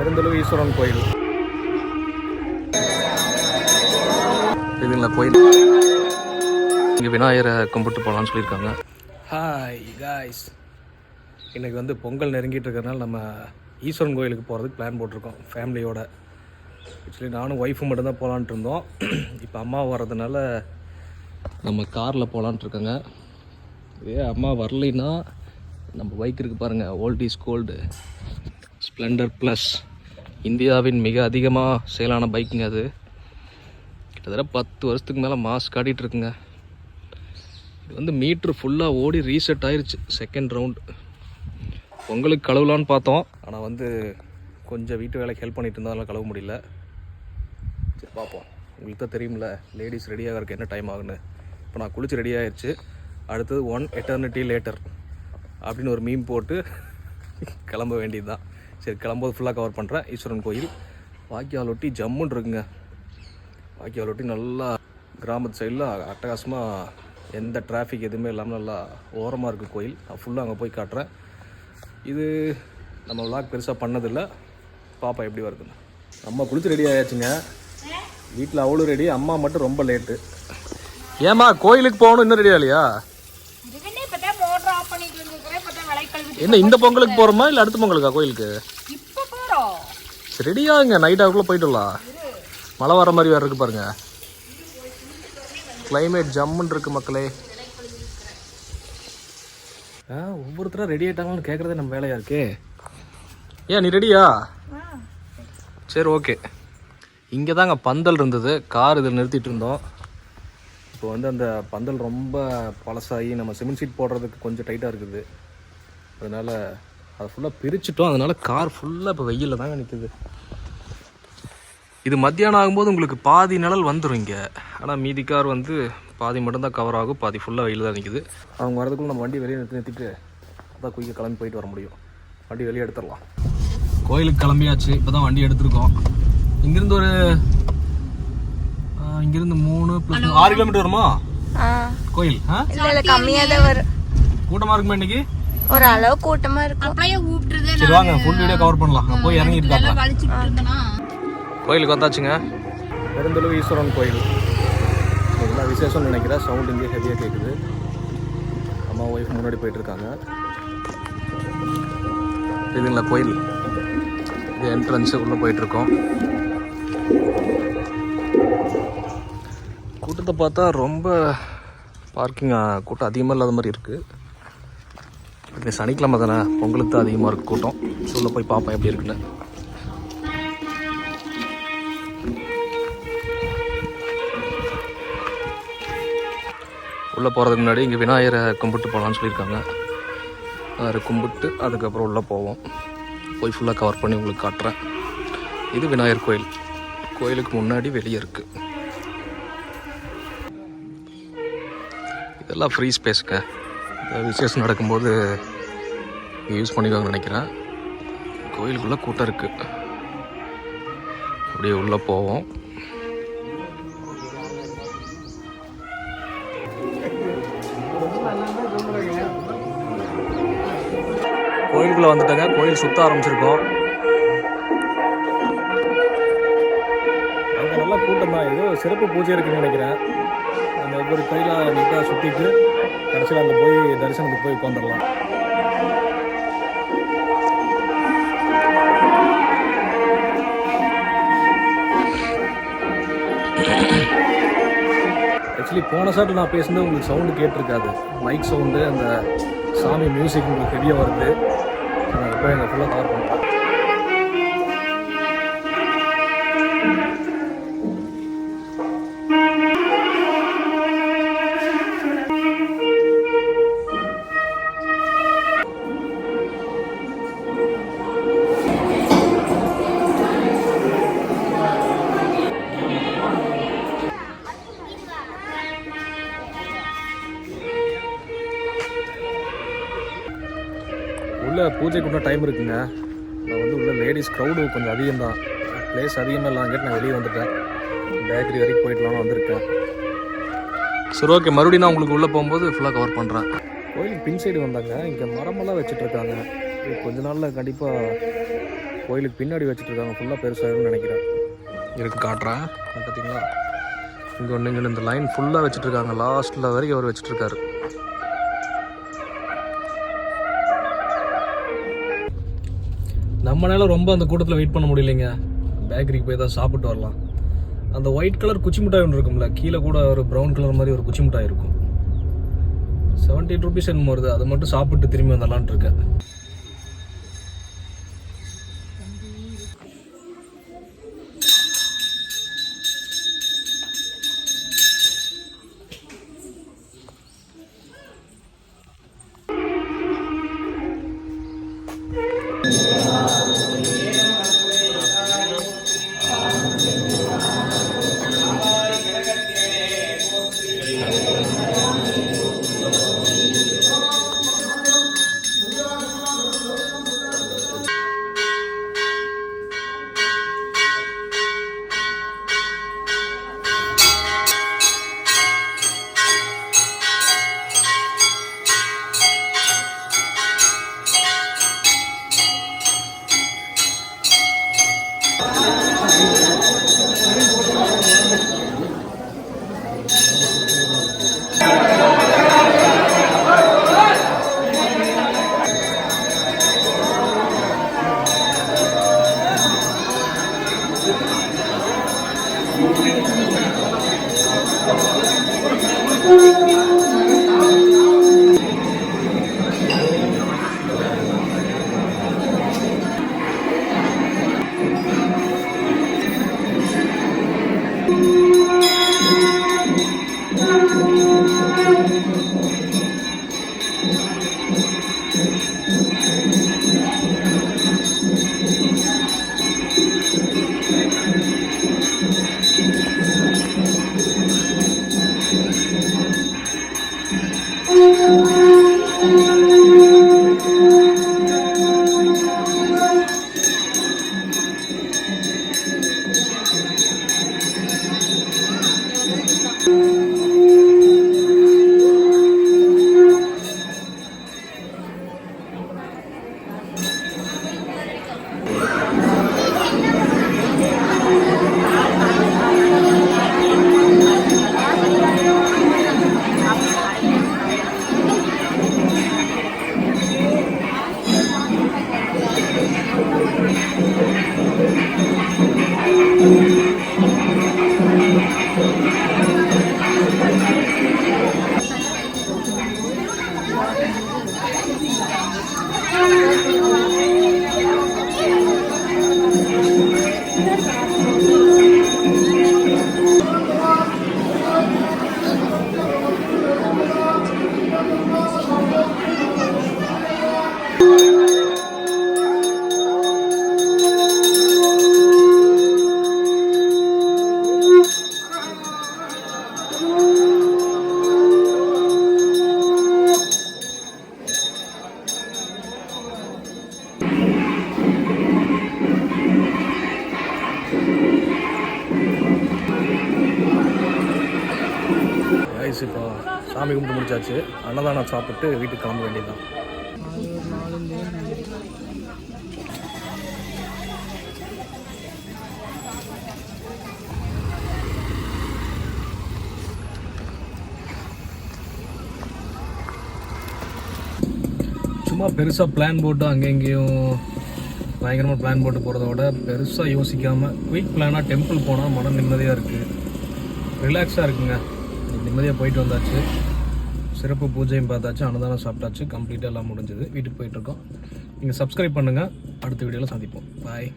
பெருந்தளவு ஈஸ்வரன் கோயில் இதுங்களா கோயில். இங்கே விநாயகரை கும்பிட்டு போகலான்னு சொல்லியிருக்காங்க. ஹாய் காய்ஸ், இன்றைக்கி வந்து பொங்கல் நெருங்கிட்டு இருக்கிறதுனால நம்ம ஈஸ்வரன் கோயிலுக்கு போகிறதுக்கு பிளான் போட்டிருக்கோம் ஃபேமிலியோட. ஆக்சுவலி நானும் ஒய்ஃபும் மட்டும்தான் போகலான்ட்டு இருந்தோம். இப்போ அம்மா வர்றதுனால நம்ம காரில் போகலான்ட்டு இருக்கோங்க. இதே அம்மா வரலைன்னா நம்ம பைக் இருக்குது பாருங்கள், old is gold Splendor plus. இந்தியாவின் மிக அதிகமாக சேலான பைக்குங்க அது. கிட்டத்தட்ட 10 வருஷத்துக்கு மேலே மாஸ் காட்டிகிட்டு இருக்குங்க. இது வந்து மீட்ரு ஃபுல்லாக ஓடி ரீசெட் ஆயிடுச்சு. செகண்ட் ரவுண்டு பொங்கலுக்கு கழுவலான்னு பார்த்தோம், ஆனால் வந்து கொஞ்சம் வீட்டு வேலைக்கு ஹெல்ப் பண்ணிட்டு இருந்தாலும் கழுவ முடியல. சரி பார்ப்போம். உங்களுக்கு தான் தெரியுமில்ல, லேடிஸ் ரெடியாக இருக்க என்ன டைம் ஆகுன்னு. இப்போ நான் குளிச்சு ரெடி ஆகிடுச்சு. அடுத்தது 1 eternity later அப்படின்னு ஒரு மீம் போட்டு கிளம்ப வேண்டியது தான். சரி, கிளம்போது ஃபுல்லாக கவர் பண்ணுறேன். ஈஸ்வரன் கோயில் வாய்க்கால் ஒட்டி ஜம்முன்னு இருக்குங்க. வாய்க்கால் ஒட்டி நல்லா கிராமத்து சைடில் அட்டகாசமாக எந்த டிராஃபிக் எதுவுமே இல்லாமல் நல்லா ஓரமாக இருக்குது கோயில். நான் ஃபுல்லாக அங்கே போய் காட்டுறேன். இது நம்ம விளாக் பெருசாக பண்ணதில்லை, பாப்பா எப்படி வருதுன்னு. அம்மா குளிச்சு ரெடி ஆயாச்சுங்க. வீட்டில் அவ்வளோ ரெடி, அம்மா மட்டும் ரொம்ப லேட்டு. ஏம்மா கோயிலுக்கு போகணும், இன்னும் ரெடியா இல்லையா? என்ன இந்த பொங்கலுக்கு போகிறோமா இல்லை அடுத்த பொங்கலுக்கா கோயிலுக்கு? ரெடியாகுங்க, நைட் ஆகுக்குள்ளே போயிட்டுலாம். மழை வர மாதிரி வேறு இருக்குது பாருங்க. கிளைமேட் ஜம்முன்னு இருக்குது மக்களே. ஒவ்வொருத்தரும் ரெடி ஆகிட்டாங்கன்னு கேட்குறதே நம்ம வேலையாக இருக்கே. ஏன் நீ ரெடியா? சரி ஓகே. இங்கே தாங்க பந்தல் இருந்தது, கார் இதில் நிறுத்திட்டு இருந்தோம். இப்போ வந்து அந்த பந்தல் ரொம்ப பழசாகி நம்ம சிமெண்ட் சீட் போடுறதுக்கு கொஞ்சம் டைட்டாக இருக்குது. அதனால் அதை ஃபுல்லாக பிரிச்சுட்டோம். அதனால் கார் ஃபுல்லாக இப்போ வெயிலில் தாங்க நிற்குது. இது மத்தியானம் ஆகும்போது உங்களுக்கு பாதி நிழல் வந்துடும் இங்கே. ஆனால் மீதி கார் வந்து பாதி மட்டும்தான் கவர் ஆகும், பாதி ஃபுல்லாக வெயில் தான் நிற்குது. அவங்க வரதுக்குள்ள நம்ம வண்டி வெளியே நிறுத்திட்டு அதான் குயிக்காக கிளம்பி போயிட்டு வர முடியும். வண்டி வெளியே எடுத்துடலாம். கோயிலுக்கு கிளம்பியாச்சு, இப்போ தான் வண்டி எடுத்துருக்கோம். இங்கேருந்து ஒரு இங்கிருந்து 3+6 கிலோமீட்டர் வருமா கோயில்? கம்மியாக தான் வரும். கூட்டமாக இருக்குமா இன்னைக்கு? ஒரு அளவு கூட்டமாக இருக்கும். சரி வாங்க, ஃபுல் வீடியோ கவர் பண்ணலாம். போய் இறங்கிட்டு காட்டலாம். கோயிலுக்கு வந்தாச்சுங்க. பெருந்தளவு ஈஸ்வரன் கோயில். இதெல்லாம் விசேஷம்னு நினைக்கிறேன். சவுண்ட் இங்கே ஹெவியாக கேட்குது. அம்மா ஒய்ஃப் முன்னாடி போயிட்டுருக்காங்க. இதுங்களா கோயில், இது என்ட்ரன்ஸு. உள்ளே போயிட்டுருக்கோம். கூட்டத்தை பார்த்தா ரொம்ப பார்க்கிங் கூட்டம் அதிகமாக இல்லாத மாதிரி இருக்குது. இது சனிக்கிழமை தானே, பொங்கலுக்கு தான் அதிகமாக இருக்குது கூட்டம். உள்ளே போய் பார்ப்பேன் எப்படி இருக்குன்னு. உள்ளே போகிறதுக்கு முன்னாடி இங்கே விநாயகரை கும்பிட்டு போகலான்னு சொல்லியிருக்காங்க. அதை கும்பிட்டு அதுக்கப்புறம் உள்ளே போவோம். போய் ஃபுல்லாக கவர் பண்ணி உங்களுக்கு காட்டுறேன். இது விநாயகர் கோயில். கோயிலுக்கு முன்னாடி வெளியே இருக்குது. இதெல்லாம் ஃப்ரீ ஸ்பேஸுங்க. விசேஷம் நடக்கும்போது யூஸ் பண்ணிக்குவாங்கன்னு நினைக்கிறேன். கோயிலுக்குள்ளே கூட்டம் இருக்குது. அப்படியே உள்ளே போவோம். கோயிலுக்குள்ளே வந்துட்டாங்க. கோயில் சுற்ற ஆரம்பிச்சிருக்கோம். அங்கே நல்லா கூட்டம் தான். ஏதோ சிறப்பு பூஜை இருக்குன்னு நினைக்கிறேன். நம்ம ஒவ்வொரு கோயிலாக நீட்டாக சுற்றிட்டு கடைசியில் அங்கே போய் தரிசனத்துக்கு போய் உட்காந்துடலாம். ஆக்சுவலி போன சாட்டு நான் பேசுனது உங்களுக்கு சவுண்டு கேட்டிருக்காது. மைக் சவுண்டு, அந்த சாமி மியூசிக் உங்களுக்கு ஹெவியாக வருது. நான் போய் எங்கள் ஃபுல்லாக கவர் பண்ணுறேன். உள்ள பூஜைக்கு இன்னும் டைம் இருக்குங்க. நான் வந்து உள்ள லேடிஸ் க்ரௌடு கொஞ்சம் அதிகம்தான். பிளேஸ் அதிகமாக இல்லாங்கிட்டு நான் வெளியே வந்துட்டேன். பேக்கரி வரைக்கும் போயிடலான்னு வந்திருக்கேன். சரி ஓகே, மறுபடியும் நான் உங்களுக்கு உள்ளே போகும்போது ஃபுல்லாக கவர் பண்ணுறேன். கோயிலுக்கு பின் சைடு வந்தாங்க. இங்கே மரமெல்லாம் வச்சுட்ருக்காங்க. கொஞ்ச நாளில் கண்டிப்பாக கோயிலுக்கு பின்னாடி வச்சுட்ருக்காங்க, ஃபுல்லாக பெருசாகும்னு நினைக்கிறேன். இருக்கு காட்டுறேன் பார்த்தீங்களா, இங்கே ஒன்று இங்கே இந்த லைன் ஃபுல்லாக வச்சுட்ருக்காங்க, லாஸ்ட்டில் வரைக்கும் அவர் வச்சுட்ருக்காரு. நம்மளால ரொம்ப அந்த கூட்டத்தில் வெயிட் பண்ண முடியலைங்க, பேக்கரிக்கு போய் தான் சாப்பிட்டு வரலாம். அந்த ஒயிட் கலர் குச்சி மிட்டாய் ஒன்று இருக்கும்ல, கீழே கூட ஒரு ப்ரௌன் கலர் மாதிரி ஒரு குச்சி மிட்டாய் இருக்கும், 17 rupees என்னமோ வருது. அதை மட்டும் சாப்பிட்டு திரும்பி வந்துடலான்ட்டு இருக்கேன். இப்போ சாமி கும்பிட்டு முடிச்சாச்சு, அன்னதானம் சாப்பிட்டு வீட்டுக்கு கிளம்ப வேண்டியதுதான். சும்மா பெருசாக பிளான் போட்டு அங்கே எங்கேயும் பயங்கரமாக பிளான் போட்டு போகிறத விட பெருசாக யோசிக்காமல் குயிக் பிளானாக டெம்பிள் போனால் மனம் நிம்மதியாக இருக்குது, ரிலாக்ஸாக இருக்குங்க. நிம்மதியாக போயிட்டு வந்தாச்சு, சிறப்பு பூஜையும் பார்த்தாச்சு, அன்னதானம் சாப்பிட்டாச்சு, கம்ப்ளீட்டாக எல்லாம் முடிஞ்சது. வீட்டுக்கு போயிட்டுருக்கோம். நீங்கள் சப்ஸ்கிரைப் பண்ணுங்கள், அடுத்த வீடியோவில் சந்திப்போம். பாய்.